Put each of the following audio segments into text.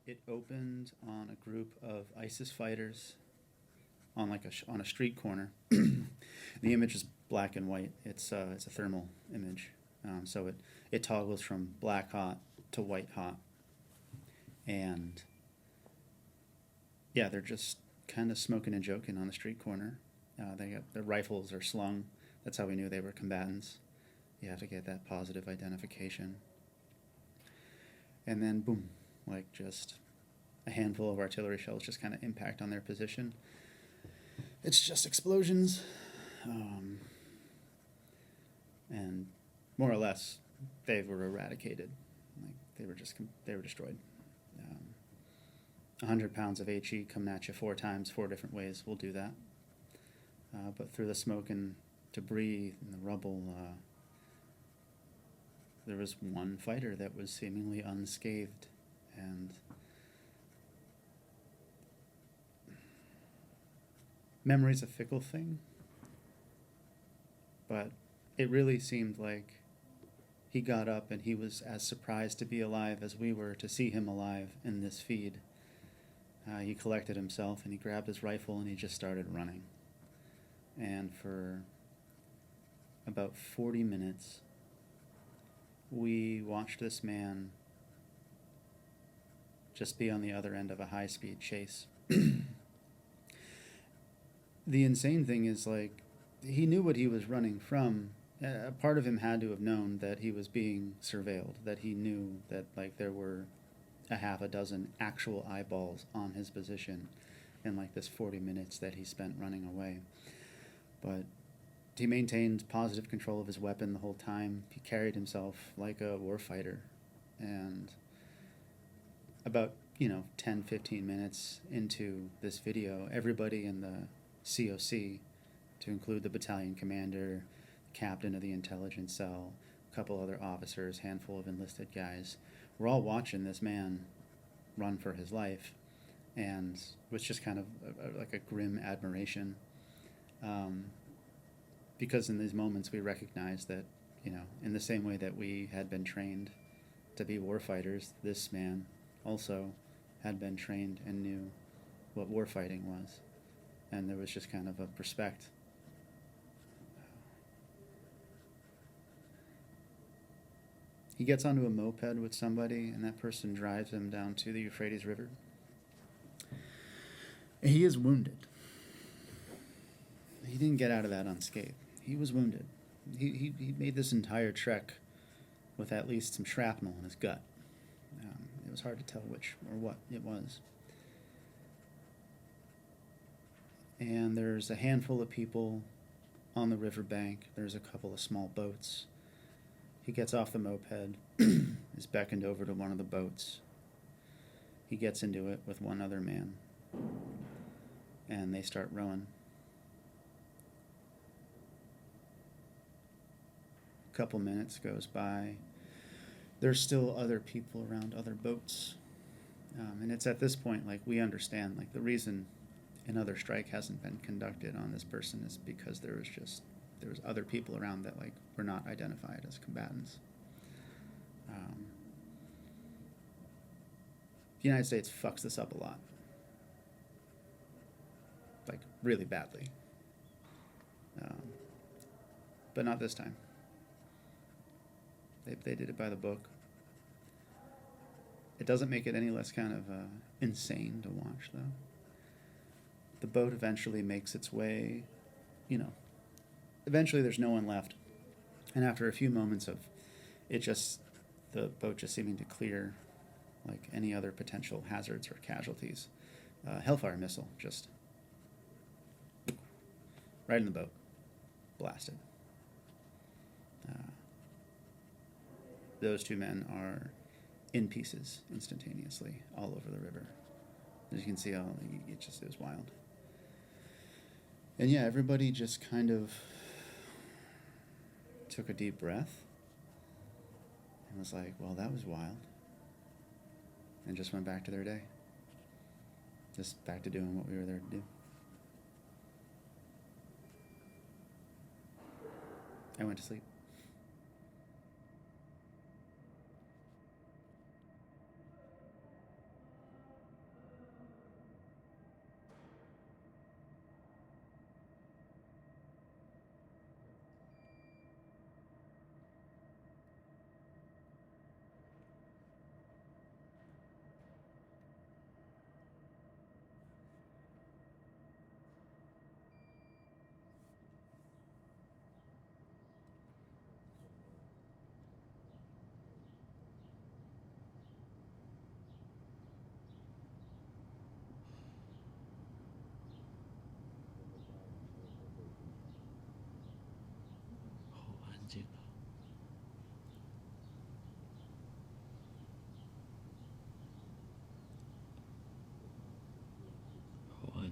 It opened on a group of ISIS fighters on on a street corner. The image is black and white. It's a thermal image, so it toggles from black hot to white hot, and yeah, they're just kind of smoking and joking on the street corner. They got their rifles are slung. That's how we knew they were combatants. You have to get that positive identification. And then boom, like just a handful of artillery shells just kind of impact on their position. It's just explosions, and more or less, they were eradicated. Like they were destroyed. 100 pounds of HE coming at you 4 times, 4 different ways will do that. But through the smoke and debris and the rubble, there was one fighter that was seemingly unscathed, and memory's a fickle thing, but it really seemed like he got up and he was as surprised to be alive as we were to see him alive in this feed. He collected himself and he grabbed his rifle and he just started running. And for about 40 minutes, we watched this man just be on the other end of a high-speed chase. The insane thing is, like, he knew what he was running from. A part of him had to have known that he was being surveilled, that he knew that, like, there were a half a dozen actual eyeballs on his position in, like, this 40 minutes that he spent running away. But he maintained positive control of his weapon the whole time. He carried himself like a warfighter. And about, 10, 15 minutes into this video, everybody in the COC, to include the battalion commander, the captain of the intelligence cell, a couple other officers, handful of enlisted guys, we're all watching this man run for his life, and with just kind of like a grim admiration. Because in these moments we recognize that, in the same way that we had been trained to be warfighters, this man also had been trained and knew what warfighting was. And there was just kind of a respect. He gets onto a moped with somebody, and that person drives him down to the Euphrates River. And he is wounded. He didn't get out of that unscathed. He was wounded. He made this entire trek with at least some shrapnel in his gut. It was hard to tell which or what it was. And there's a handful of people on the riverbank. There's a couple of small boats. He gets off the moped, is beckoned over to one of the boats. He gets into it with one other man, and they start rowing. A couple minutes goes by. There's still other people around, other boats. And it's at this point, like, we understand, like, the reason another strike hasn't been conducted on this person is because there was other people around that, like, were not identified as combatants. The United States fucks this up a lot. Like, really badly. But not this time. They did it by the book. It doesn't make it any less kind of insane to watch, though. The boat eventually makes its way, eventually there's no one left. And after a few moments of the boat just seeming to clear, like any other potential hazards or casualties, Hellfire missile just right in the boat, blasted. Those 2 men are in pieces instantaneously all over the river. As you can see, it was wild. And yeah, everybody just kind of took a deep breath and was like, well, that was wild. And just went back to their day. Just back to doing what we were there to do. I went to sleep.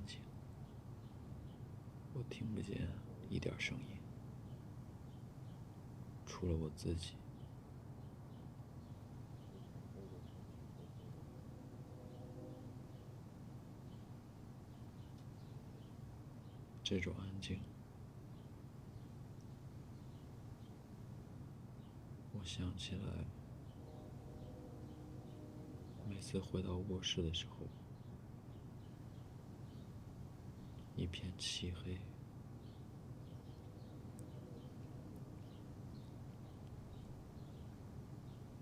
静，我听不见一点声音，除了我自己。这种安静，我想起来，每次回到卧室的时候，一片漆黑，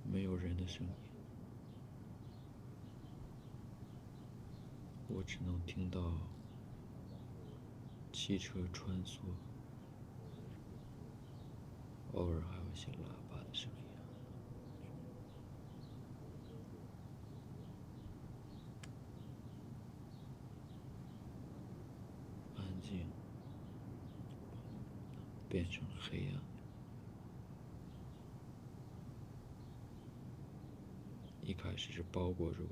没有人的声音，我只能听到汽车穿梭，偶尔还有一些喇叭的声音。安静变成黑暗，一开始是包裹着我，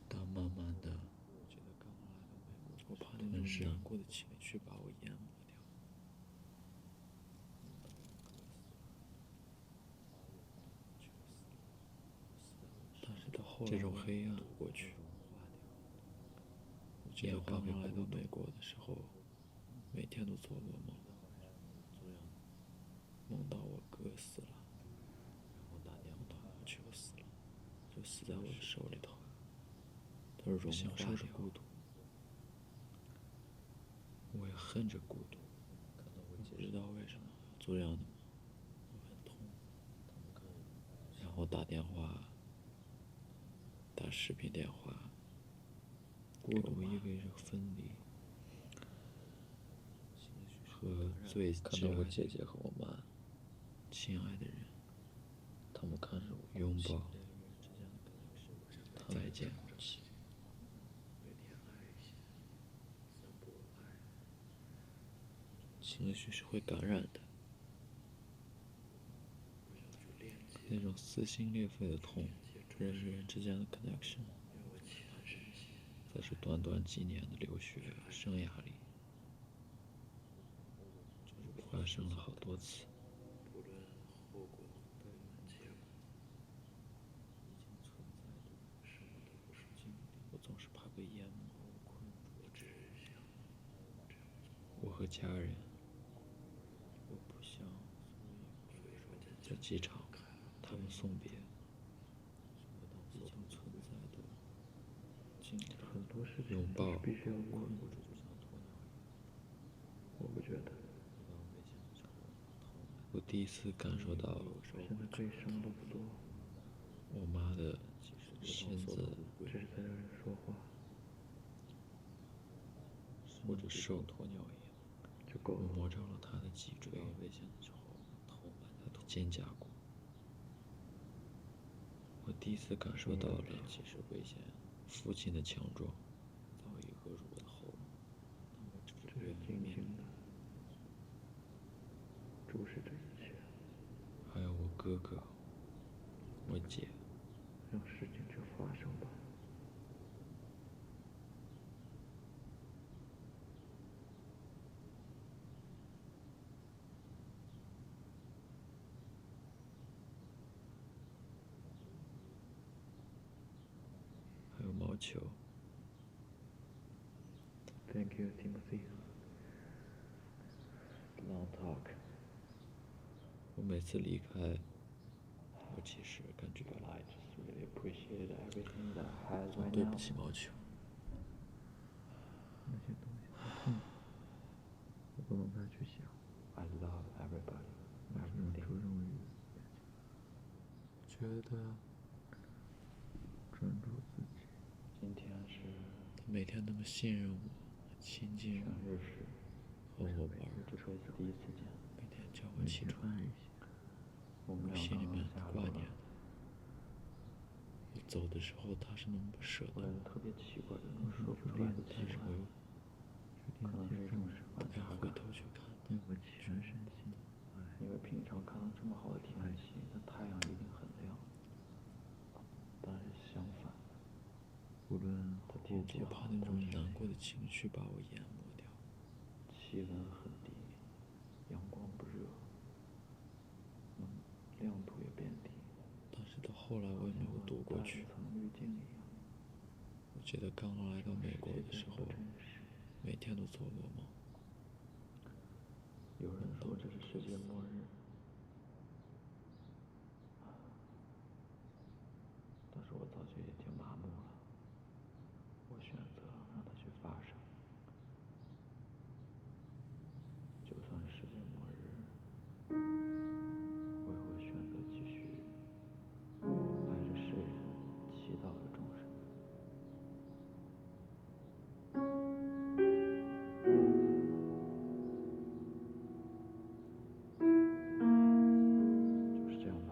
但慢慢的，我怕那种难过的情绪把我淹没掉。但是到后来，这种黑暗过去，眼刚刚来到美国的时候，每天都做噩梦，梦到我哥死了，梦到我舅死了，就死在我的手里头，都是享受着孤独。我也恨着孤独，不知道为什么做这样的梦，我很痛。然后打电话，打视频电话，孤独意味着分离，和最挚爱的姐姐和我妈，亲爱的人，他们看着我拥抱，再见。情绪是会感染的，那种撕心裂肺的痛，人与人之间的 connection， 在这短短几年的留学生涯里，发生了好多次。我总是怕被淹没。我和家人，我不想在机场，他们送别，已经存在的很多事情拥抱，必须要困住，我不觉得。我第一次感受到，现在可以什么都不做，我妈的身子只是在让人说话，或者手鸵鸟一样，就够了。我摸着了她的脊椎，她的肩胛骨。我第一次感受到了父亲的强壮，早已扼入我的喉咙。这是静静的注视着一切，还有我哥哥，我姐，让事情就发生吧。还有毛球。Thank you, Timothy. Long talk. 我每次离开，我其实感觉总对不起毛球。那些东西太痛苦，我不能再去想。I love everybody. 注重于觉得专注自己。今天是他每天那么信任我，亲近我，和我玩，这辈子第一次见，每天叫我起床，我心里面挂念的。我走的时候，他是那么不舍得，特别奇怪的，说不出来的奇怪。可能是一种什么？再回头去看，我全身心，因为平常看到这么好的天气，那太阳一定很亮。但是相反，我怕那种难过的情绪把我淹没掉。气温很低，阳光不热，亮度也变低。但是到后来我也没有躲过去。我记得刚来到美国的时候，每天都做噩梦。有人说这是世界末日，但是我早就已经麻木了。我选择让它去发生，就算世界末日，我也会选择继续爱着世人，祈祷着众生。就是这样吧。